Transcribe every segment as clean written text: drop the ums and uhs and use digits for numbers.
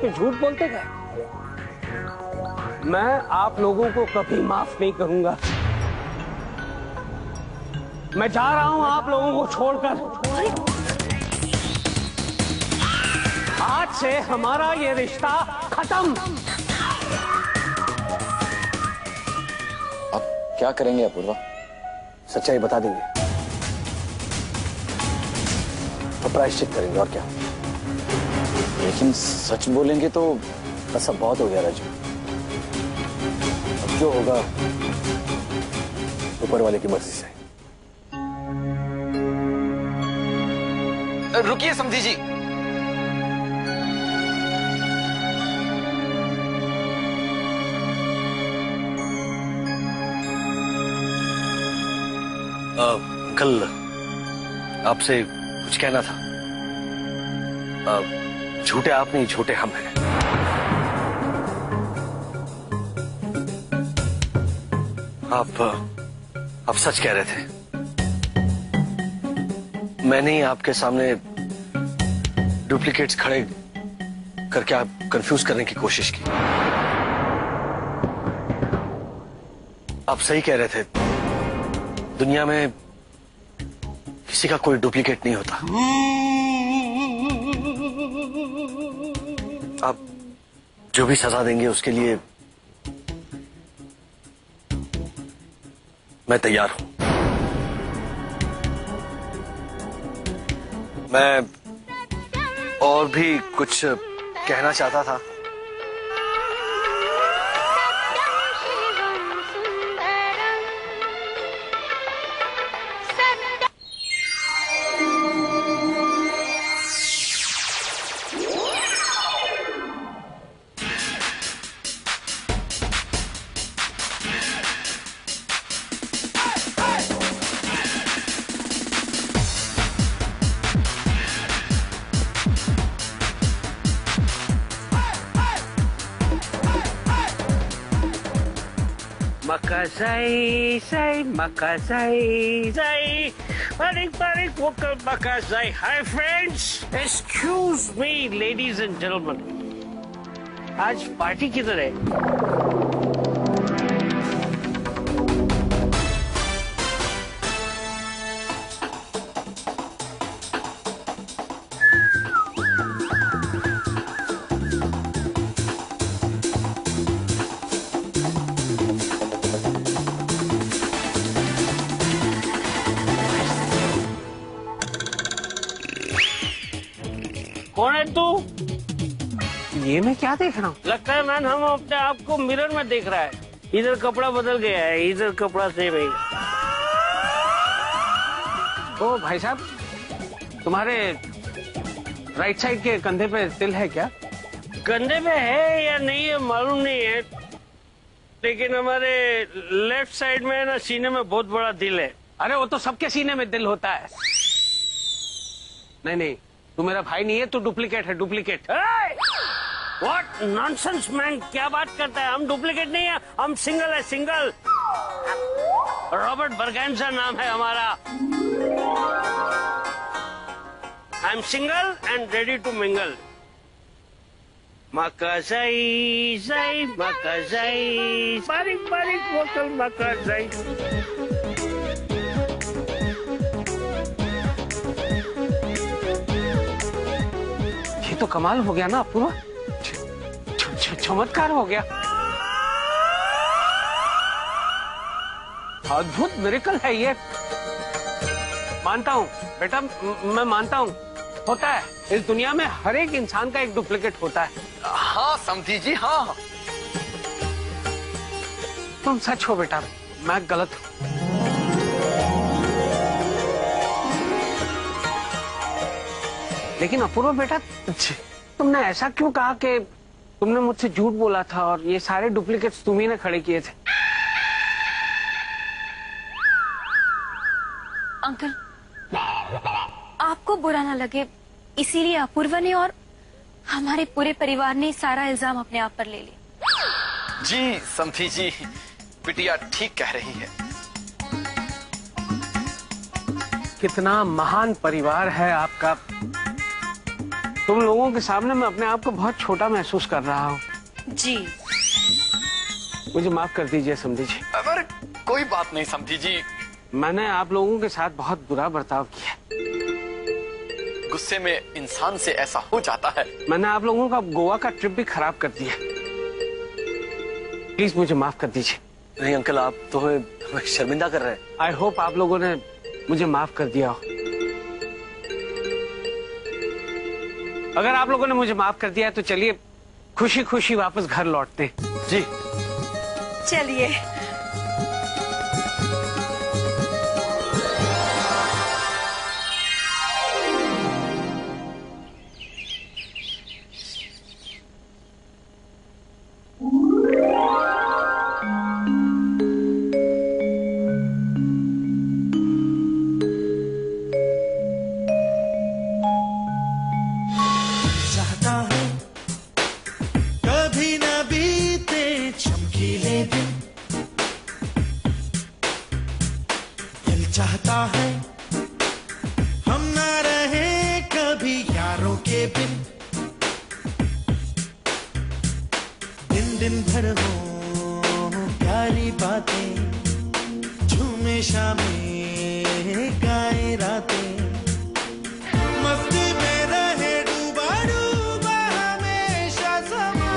तो झूठ बोलते गए। मैं आप लोगों को कभी माफ नहीं करूंगा। मैं जा रहा हूं आप लोगों को छोड़कर। आज से हमारा ये रिश्ता खत्म। अब क्या करेंगे अपूर्वा? सच्चाई बता देंगे तो प्रायश्चित करेंगे, और क्या। लेकिन सच बोलेंगे तो ऐसा बहुत हो गया राजू। अब जो होगा ऊपर वाले की मर्जी से। रुकिए समधी जी। कल आपसे कुछ कहना था। झूठे आप नहीं, झूठे हम हैं। आप सच कह रहे थे। मैंने ही आपके सामने डुप्लीकेट्स खड़े करके आप कंफ्यूज करने की कोशिश की। आप सही कह रहे थे, दुनिया में किसी का कोई डुप्लीकेट नहीं होता। आप जो भी सजा देंगे उसके लिए मैं तैयार हूं। मैं और भी कुछ कहना चाहता था। Makasai, say, Makasai, say, Parik, vocal Makasai. Hi, friends. Excuse me, ladies and gentlemen. आज पार्टी किधर है? कौन है तू? ये मैं क्या देख रहा हूँ? लगता है मैन हम अपने आप को मिरर में देख रहा है। इधर कपड़ा बदल गया है, इधर कपड़ा सेम है। ओ भाई साहब, तुम्हारे राइट साइड के कंधे पे तिल है क्या? कंधे पे है या नहीं है मालूम नहीं है, लेकिन हमारे लेफ्ट साइड में ना सीने में बहुत बड़ा दिल है। अरे वो तो सबके सीने में दिल होता है। नहीं, तू मेरा भाई नहीं है, तू डुप्लीकेट है, डुप्लीकेट। व्हाट नॉनसेंस मैन, क्या बात करता है? हम डुप्लीकेट नहीं है, हम सिंगल है, सिंगल। रॉबर्ट बर्गेंजा नाम है हमारा। I am single and ready to mingle. Makasai, say, Makasai, barik, vocal Makasai. ये तो कमाल हो गया ना अपूर्वा, चमत्कार हो गया, अद्भुत मिरेकल है ये। मानता हूँ बेटा, मैं मानता हूँ, होता है इस दुनिया में, हर एक इंसान का एक डुप्लीकेट होता है। हाँ समधी जी, हाँ। तुम सच हो बेटा, मैं गलत हूँ। लेकिन अपूर्वा बेटा, तुमने ऐसा क्यों कहा कि तुमने मुझसे झूठ बोला था और ये सारे डुप्लीकेट्स तुम ही ने खड़े किए थे? अंकल, आपको बुरा ना लगे इसीलिए अपूर्वा ने और हमारे पूरे परिवार ने सारा इल्जाम अपने आप पर ले लिया। जी समधी जी, बिटिया ठीक कह रही है। कितना महान परिवार है आपका। तुम लोगों के सामने मैं अपने आप को बहुत छोटा महसूस कर रहा हूँ। जी मुझे माफ कर दीजिए समधी जी। अरे कोई बात नहीं समधी जी। मैंने आप लोगों के साथ बहुत बुरा बर्ताव किया। गुस्से में इंसान से ऐसा हो जाता है। मैंने आप लोगों का गोवा का ट्रिप भी खराब कर दिया। प्लीज मुझे माफ कर दीजिए। नहीं अंकल, आप तो हमें शर्मिंदा कर रहे हैं। आई होप आप लोगों ने मुझे माफ कर दिया हो। अगर आप लोगों ने मुझे माफ कर दिया है तो चलिए खुशी खुशी वापस घर लौटते हैं। जी चलिए। चाहता हूँ कभी न बीते चमकीले दिन, दिल चाहता है हम न रहे कभी यारों के बिन, दिन दिन भर हो प्यारी बातें, झूमे शामें गाए रातें, मस्ती में रहे डूबा डूबा हमेशा समा।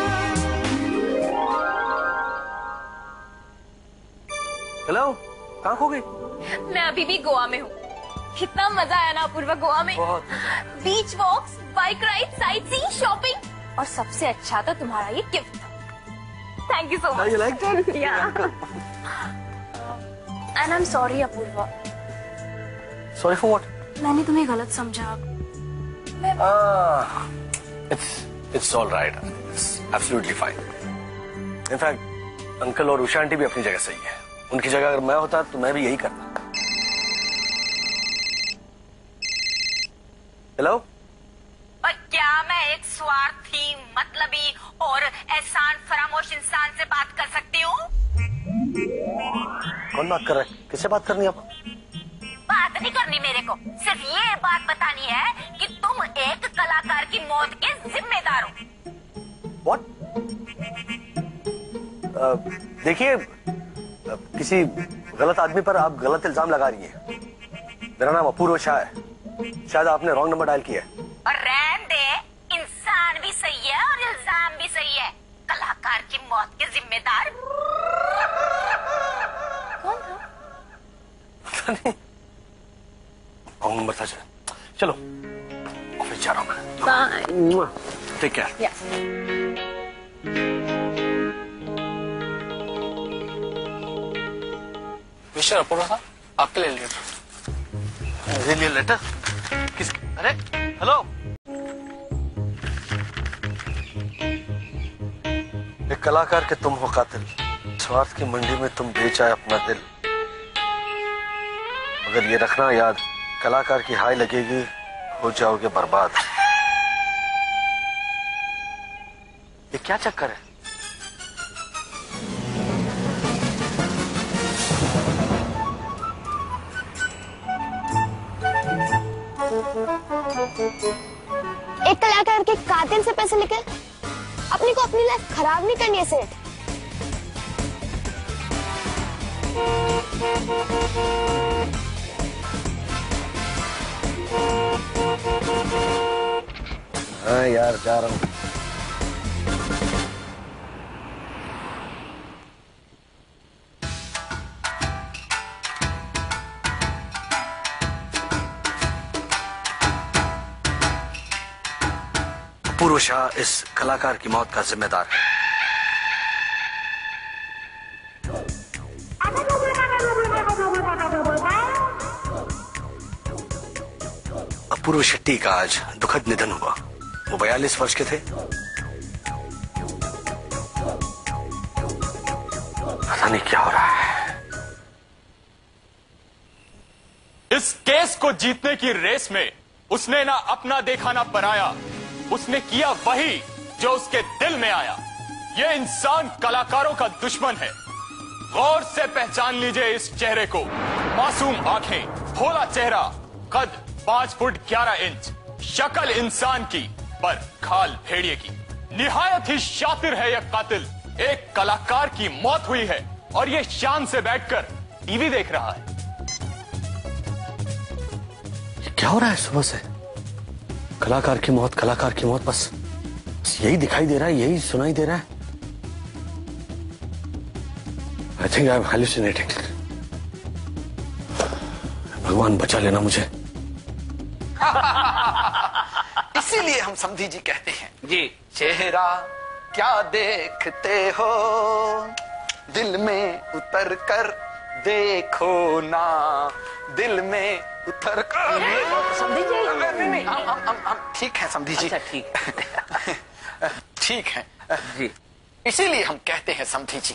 हेलो, कहाँ खो गई? मैं अभी भी गोवा में हूँ। कितना मजा आया ना अपूर्वा गोवा में। बहुत। Beach walks, bike ride, sightseeing, shopping और सबसे अच्छा तो तुम्हारा ये गिफ्ट था। Thank you so much. You liked it? And I am sorry Apoorva, Sorry for what? मैंने तुम्हें गलत समझा। It's all right. It's absolutely fine. In fact, uncle और उषा आंटी भी अपनी जगह सही है। उनकी जगह अगर मैं होता तो मैं भी यही करता। हेलो? और क्या मैं एक स्वार्थी, मतलबी और एहसान फरामोश इंसान से बात कर सकती हूँ? कौन बात कर रहा है? किससे बात करनी है आप? बात नहीं करनी मेरे को, सिर्फ ये बात बतानी है कि तुम एक कलाकार की मौत के जिम्मेदार हो। What? देखिए, किसी गलत आदमी पर आप गलत इल्जाम लगा रही हैं। मेरा नाम अपूर्व शाह है। शायद आपने रॉन्ग नंबर डायल किया है। और रहन दे, इंसान भी सही है और इल्जाम भी सही है। कलाकार की मौत के जिम्मेदार कौन था? पता नहीं, रॉन्ग नंबर था। चलो ऑफिस जा रहा हूँ मैं। Bye. Take care. Mister Apurva साहब, आपके लिए लेटर। मेरे लिए लेटर? किस? अरे हेलो, एक कलाकार के तुम हो कातिल, स्वार्थ की मंडी में तुम बेच आए अपना दिल। मगर ये रखना याद, कलाकार की हाय लगेगी, हो जाओगे बर्बाद। ये क्या चक्कर है? एक कलाकार के कातिल से पैसे लेकर अपनी को अपनी लाइफ खराब नहीं करनी है सेठ। हाँ यार, जा रहा हूँ। अपूर्व शाह इस कलाकार की मौत का जिम्मेदार है। अपूर्व शेट्टी का आज दुखद निधन हुआ। वो 42 वर्ष के थे। पता नहीं क्या हो रहा है। इस केस को जीतने की रेस में उसने ना अपना देखा ना पराया। उसने किया वही जो उसके दिल में आया। ये इंसान कलाकारों का दुश्मन है। गौर से पहचान लीजिए इस चेहरे को। मासूम आंखें, भोला चेहरा, कद 5 फुट 11 इंच, शक्ल इंसान की, पर खाल भेड़िए की। निहायत ही शातिर है यह कातिल। एक कलाकार की मौत हुई है और ये शान से बैठकर टीवी देख रहा है। क्या हो रहा है सुबह से? कलाकार की मौत, कलाकार की मौत, बस यही दिखाई दे रहा है, यही सुनाई दे रहा है। I think I am hallucinating. भगवान बचा लेना मुझे। इसीलिए हम समधी जी कहते हैं जी। चेहरा क्या देखते हो, दिल में उतर कर देखो ना, दिल में उतर कर। समधी जी। नहीं, हम ठीक है समधी जी। अच्छा, ठीक ठीक है जी। इसीलिए हम कहते हैं समधी जी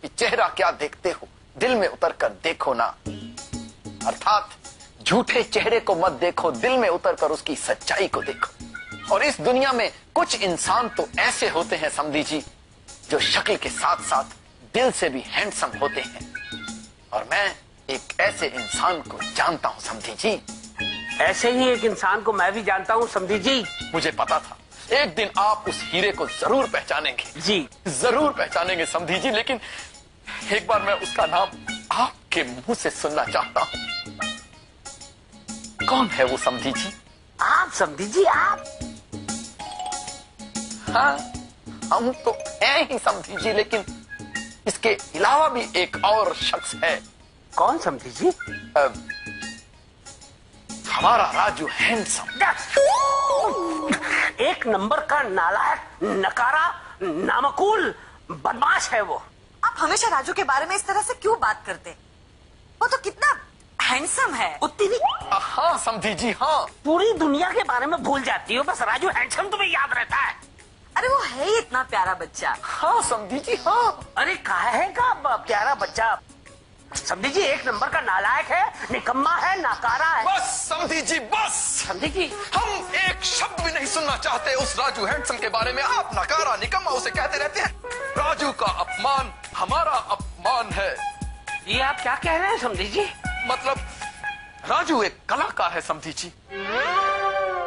कि चेहरा क्या देखते हो, दिल में उतर कर देखो ना, अर्थात झूठे चेहरे को मत देखो, दिल में उतर कर उसकी सच्चाई को देखो। और इस दुनिया में कुछ इंसान तो ऐसे होते हैं समधी जी, जो शक्ल के साथ साथ दिल से भी हैंडसम होते हैं। और मैं एक ऐसे इंसान को जानता हूं समधी जी। ऐसे ही एक इंसान को मैं भी जानता हूँ समधी जी। मुझे पता था एक दिन आप उस हीरे को जरूर पहचानेंगे। जी। जरूर पहचानेंगे समधी जी, लेकिन एक बार मैं उसका नाम आपके मुंह से सुनना चाहता हूं। कौन है वो समधी जी? आप समधी जी, आप? हाँ, हम तो हैं ही समधी जी, लेकिन इसके अलावा भी एक और शख्स है। कौन समधी जी? हमारा राजू हैंडसम। एक नंबर का नालायक, नकारा, नामकूल बदमाश है वो। आप हमेशा राजू के बारे में इस तरह से क्यों बात करते? वो तो कितना हैंडसम है। उतनी नहीं, हाँ समधी जी, हाँ। पूरी दुनिया के बारे में भूल जाती हो, बस राजू हैंडसम तुम्हें याद रहता है। अरे वो है ही इतना प्यारा बच्चा। हाँ समधी जी, हाँ। अरे काहे का प्यारा बच्चा? समधी जी एक नंबर का नालायक है, निकम्मा है, नाकारा है। बस समधी जी, बस। समधी जी, हम एक शब्द भी नहीं सुनना चाहते उस राजू हैंडसम के बारे में। आप नकारा, निकम्मा उसे कहते रहते हैं। राजू का अपमान हमारा अपमान है। ये आप क्या कह रहे हैं समधी जी? मतलब राजू एक कलाकार है समधी जी।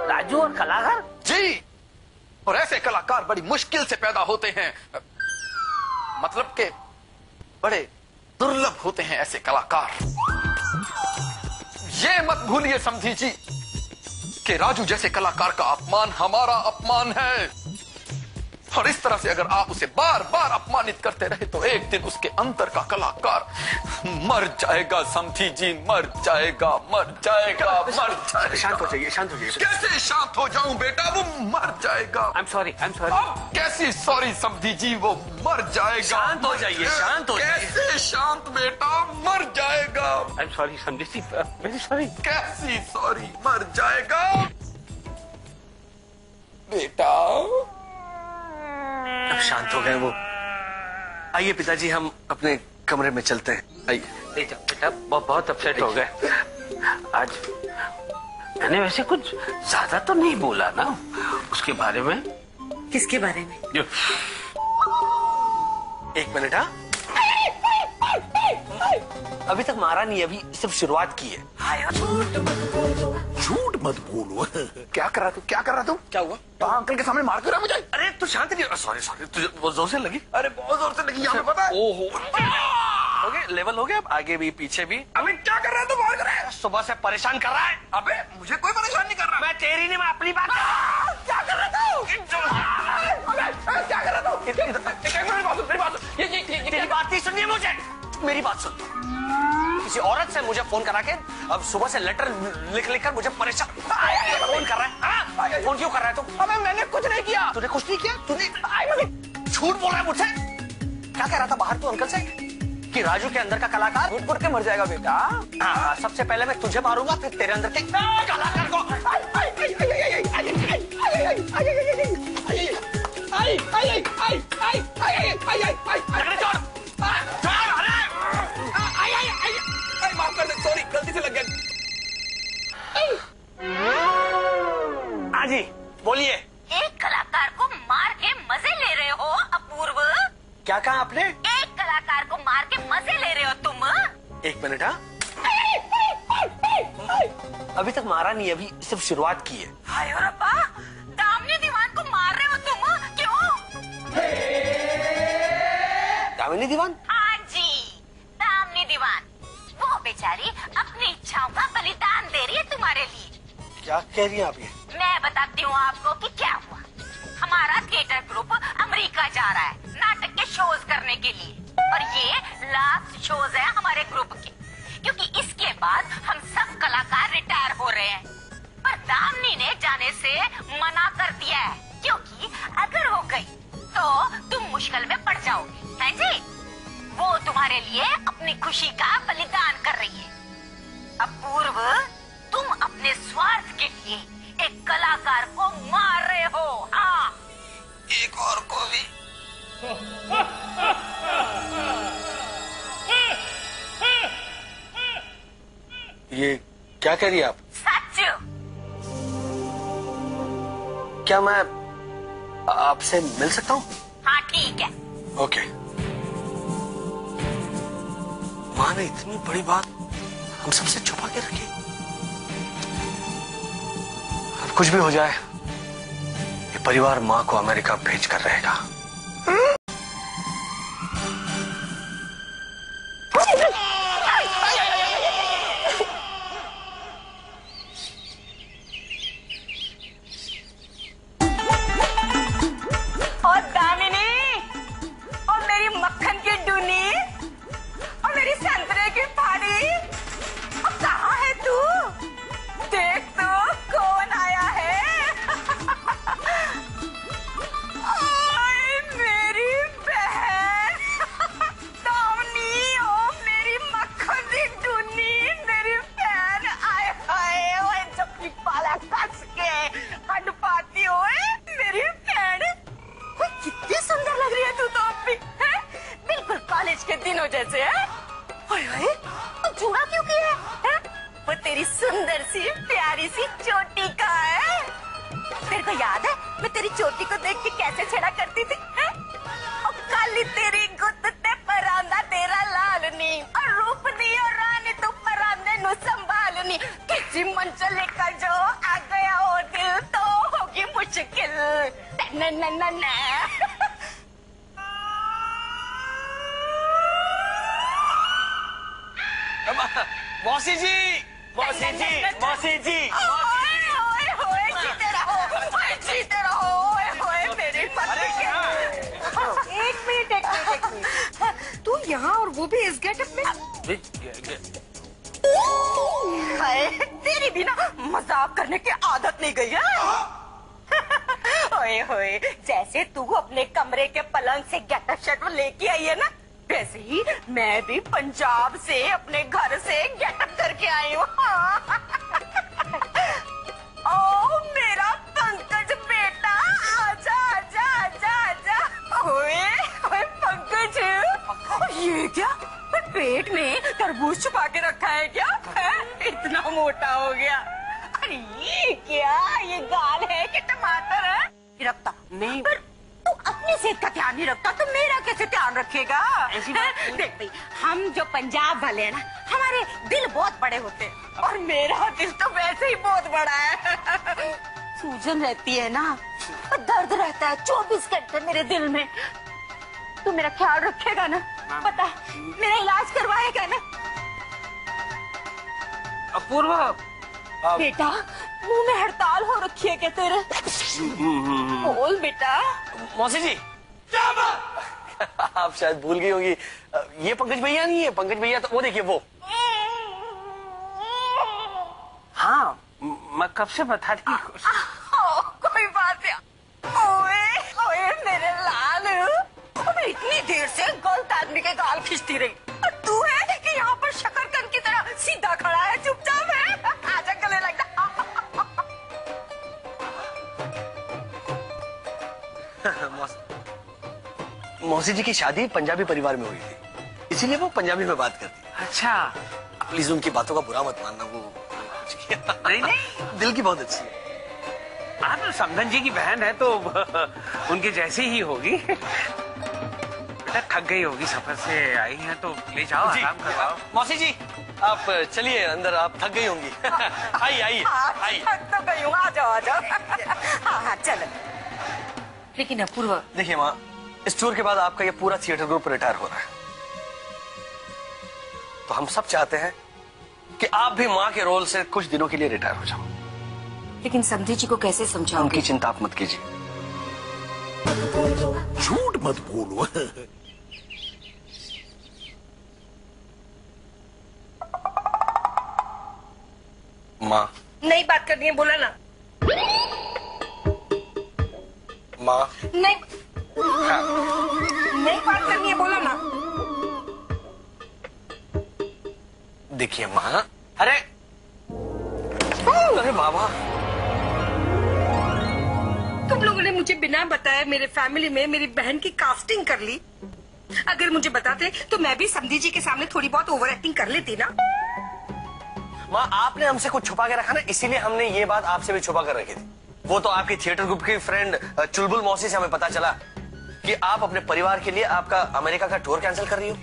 राजू और कलाकार? जी, और ऐसे कलाकार बड़ी मुश्किल से पैदा होते हैं। मतलब के बड़े दुर्लभ होते हैं ऐसे कलाकार। ये मत भूलिए समधी जी कि राजू जैसे कलाकार का अपमान हमारा अपमान है। और इस तरह से अगर आप उसे बार बार अपमानित करते रहे तो एक दिन उसके अंदर का कलाकार मर जाएगा समधी जी, मर जाएगा, मर जाएगा, मर जाएगा। शांत हो जाइए, शांत हो जाइए। कैसे शांत हो जाऊं बेटा, वो मर जाएगा। आई am sorry, I am sorry. अब कैसी सॉरी समधी जी, वो मर जाएगा। शांत हो जाइए, शांत हो जाइए। कैसे शांत बेटा, मर जाएगा। आई एम सॉरी समधी जी, वेरी सॉरी। कैसी सॉरी, मर जाएगा बेटा। अब शांत हो गए वो। आइए पिताजी, हम अपने कमरे में चलते हैं। आइए। ले जाओ बेटा, बहुत अपसेट हो गए आज। मैंने वैसे कुछ ज्यादा तो नहीं बोला ना उसके बारे में। किसके बारे में? जो एक मिनट। हाँ, अभी तक मारा नहीं, अभी सिर्फ शुरुआत की है। झूठ मत बोलो। क्या कर रहा तू, क्या कर रहा तू? क्या हुआ? तो अंकल के सामने मार क्यों रहा मुझे? अरे तू शांत नहीं। सॉरी सॉरी, तुझे बहुत जोर से लगी? अरे बहुत जोर से लगी, यहाँ पे पता है। ओहो, हो गया, लेवल हो गया। अब आगे भी पीछे भी। अबे क्या कर रहा है तू, मार कर रहा है? सुबह से परेशान कर रहा है। अबे मुझे कोई परेशान नहीं कर रहा। मैं तेरी नहीं, मैं अपनी बात। क्या कर रहा था? क्या कर रहा था? मेरी बात सुन। तेरी बात नहीं सुननी है मुझे, मेरी बात सुन। किसी औरत से मुझे फोन करा के अब सुबह से लेटर लिख लिख कर मुझे परेशान फोन कर रहा है। हाँ? फोन क्यों कर रहा है तू? अबे मैंने कुछ नहीं किया। तूने कुछ नहीं किया? तूने झूठ बोल रहा है मुझसे। क्या कह रहा था बाहर तू अंकल से कि राजू के अंदर का कलाकार झूठ बोल के मर जाएगा बेटा। हाँ, सबसे पहले मैं तुझे मारूंगा, फिर तेरे अंदर के कलाकार को। माफ कर दे, सॉरी, गलती से लग गया। हाँ जी, बोलिए। एक कलाकार को मार के मजे ले रहे हो अपूर्व? क्या कहा आपने? एक कलाकार को मार के मजे ले रहे हो तुम? एक मिनट। हाँ, अभी तक मारा नहीं, अभी सिर्फ शुरुआत की है। हाय रब्बा, दामने दामिनी दीवान? हाँ जी, दामिनी दीवान। वो बेचारी अपनी इच्छाओं का बलिदान दे रही है तुम्हारे लिए। क्या कह रही हैं आप ये? मैं बताती हूँ आपको कि क्या हुआ। हमारा थिएटर ग्रुप अमेरिका जा रहा है नाटक के शोज करने के लिए, और ये लास्ट शोज है हमारे ग्रुप के, क्योंकि इसके बाद हम सब कलाकार रिटायर हो रहे हैं। पर दामिनी ने जाने से मना कर दिया है, क्योंकि अगर हो गई तो तुम मुश्किल में पड़ जाओगे। हैं जी? वो तुम्हारे लिए अपनी खुशी का बलिदान कर रही है। अपूर्व, तुम अपने स्वार्थ के लिए एक कलाकार को मार रहे हो। हाँ, एक और को भी। ये क्या कह रही है आप? सच। क्या मैं आपसे मिल सकता हूँ? हाँ ठीक है। ओके। माँ ने इतनी बड़ी बात हम सबसे छुपा के रखी। अब कुछ भी हो जाए, ये परिवार माँ को अमेरिका भेज कर रहेगा। और दामिनी, और मेरी मक्खन की डूनी, और मेरी संतरे की फाड़ी, अब कहाँ है तू? देख तो कौन आया है। ओए मेरी बहन दामिनी, ओ मेरी मक्खन की डूनी, मेरी बहन आए हाय। ओए जब पाला कस के हट पाती हो मेरी बहन। ओए कितनी सुंदर लग रही है तू तो अब भी, हैं? बिल्कुल कॉलेज के दिनों जैसे है। ओए तू जूड़ा क्यों किया है? वो तेरी सुंदर सी प्यारी सी चोटी का है। तेरे को याद है मैं तेरी चोटी को देख के कैसे छेड़ा करती थी, हैं? और काली तेरी गुत्त ते परांदा तेरा लालनी, और रूप दी और रानी तू परांदे नु संभालनी। किसी मंचले का जो आ गया हो दिल तो होगी मुश्किल। न न न न। मौसी जी, मौसी जी, मौसी जी। ओए ओए ओए जीते रहो, ओए जीते रहो, ओए ओए मेरी एक मिनट। तू यहाँ और वो भी इस गेटअप में? हाय, तेरी भी ना मजाक करने की आदत नहीं गई है। ओए होए, जैसे तू अपने कमरे के पलंग से गेटअप शेटअप लेके आई है ना, वैसे ही मैं भी पंजाब से अपने घर से गेटअप करके आई हूँ। ओ मेरा पंकज बेटा, आजा आजा आजा आजा। ओए ओए पंकज, ये क्या पेट में तरबूज छुपा के रखा है क्या? इतना मोटा हो गया। अरे ये क्या, ये गाल है कि टमाटर है? रखता नहीं, पर तू अपनी सेहत का ध्यान नहीं रखता तो मेरा कैसे ध्यान रखेगा? देख भाई, हम जो पंजाब वाले हैं ना, हमारे दिल बहुत बड़े होते हैं, और मेरा दिल तो वैसे ही बहुत बड़ा है। सूजन रहती है ना, और दर्द रहता है 24 घंटे मेरे दिल में। तू मेरा ख्याल रखेगा ना? पता, मेरा इलाज करवाएगा ना? अपूर्व, बेटा मुंह में हड़ताल हो रखी है क्या तेरे? बोल बेटा। मौसी जी, आप शायद भूल गई होगी, ये पंकज भैया नहीं है। पंकज भैया तो वो देखिए वो। हाँ मैं कब से बताती। कोई बात नहीं। ओए ओए मेरे लाल, मैं इतनी देर से गलत आदमी के गाल खींचती रही, और तू है कि यहाँ पर शकरकंद की तरह सीधा खड़ा है, चुपचाप है। आजा गले लग जा। मौसी जी की शादी पंजाबी परिवार में हुई थी, इसीलिए वो पंजाबी में बात करती है। अच्छा, प्लीज उनकी बातों का बुरा मत मानना, वो नहीं नहीं, दिल की बहुत अच्छी है। आप तो समधन जी की बहन है तो उनके जैसी ही होगी। बेटा थक गई होगी, सफर से आई है तो ले जाओ, आराम करवाओ। मौसी जी आप चलिए अंदर, आप थक गई होंगी। आइए आइए आइए। थक तो गई हूँ, आ जाओ आ जाओ। हाँ हाँ चलो। लेकिन अपूर्व, देखिए माँ, इस टूर के बाद आपका ये पूरा थिएटर ग्रुप रिटायर हो रहा है, तो हम सब चाहते हैं कि आप भी माँ के रोल से कुछ दिनों के लिए रिटायर हो जाओ। लेकिन समधी जी को कैसे समझाऊंगी? उनकी चिंता आप मत कीजिए। झूठ मत बोलो। माँ, नहीं बात करनी है, बोला ना। माँ, नहीं नहीं बात करनी है, बोला ना। देखिए माँ, अरे बाबा, तुम लोगों ने मुझे बिना बताए मेरे फैमिली में मेरी बहन की कास्टिंग कर ली। अगर मुझे बताते तो मैं भी समधी जी के सामने थोड़ी बहुत ओवर एक्टिंग कर लेती ना। माँ, आपने हमसे कुछ छुपा के रखा ना, इसीलिए हमने ये बात आपसे भी छुपा कर रखी थी। वो तो आपकी थिएटर ग्रुप की फ्रेंड चुलबुल मौसी से हमें पता चला कि आप अपने परिवार के लिए आपका अमेरिका का टूर कैंसिल कर रही हो।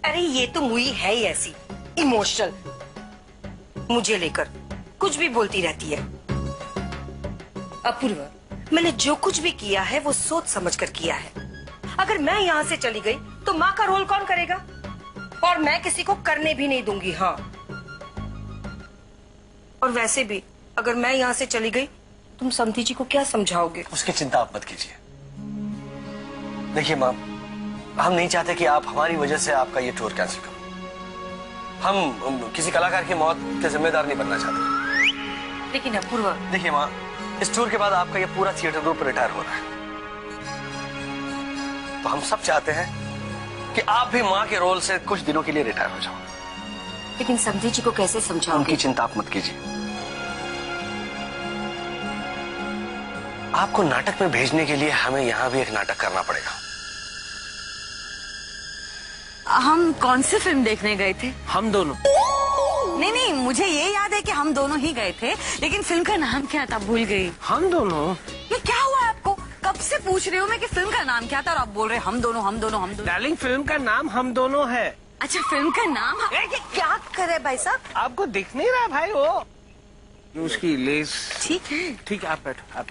अरे ये तो मुई है ही ऐसी इमोशनल, मुझे लेकर कुछ भी बोलती रहती है। अपूर्व, मैंने जो कुछ भी किया है वो सोच समझ कर किया है। अगर मैं यहाँ से चली गई तो माँ का रोल कौन करेगा? और मैं किसी को करने भी नहीं दूंगी। हाँ, और वैसे भी अगर मैं यहाँ से चली गई तुम समधी जी को क्या समझाओगे? उसकी चिंता आप मत कीजिए। देखिए माँ, हम नहीं चाहते कि आप हमारी वजह से आपका ये टूर कैंसिल करो। हम किसी कलाकार की मौत के जिम्मेदार नहीं बनना चाहते। लेकिन अपूर्व, देखिए माँ, इस टूर के बाद आपका ये पूरा थिएटर ग्रुप रिटायर हो रहा है, तो हम सब चाहते हैं कि आप भी माँ के रोल से कुछ दिनों के लिए रिटायर हो जाओ। लेकिन समधी जी को कैसे समझाऊंगी? उनकी चिंता आप मत कीजिए। आपको नाटक में भेजने के लिए हमें यहाँ भी एक नाटक करना पड़ेगा। हम कौन सी फिल्म देखने गए थे? हम दोनों। नहीं नहीं, मुझे ये याद है कि हम दोनों ही गए थे, लेकिन फिल्म का नाम क्या था भूल गई। हम दोनों? ये क्या हुआ आपको? कब से पूछ रही हूँ मैं कि फिल्म का नाम क्या था और आप बोल रहे हम दोनों हम दोनों हम दोनों। डार्लिंग, फिल्म का नाम हम दोनों है। अच्छा, फिल्म का नाम ये क्या करे भाई साहब? आपको दिख नहीं रहा भाई वो उसकी लेस? ठीक है, ठीक है, आप बैठो, आप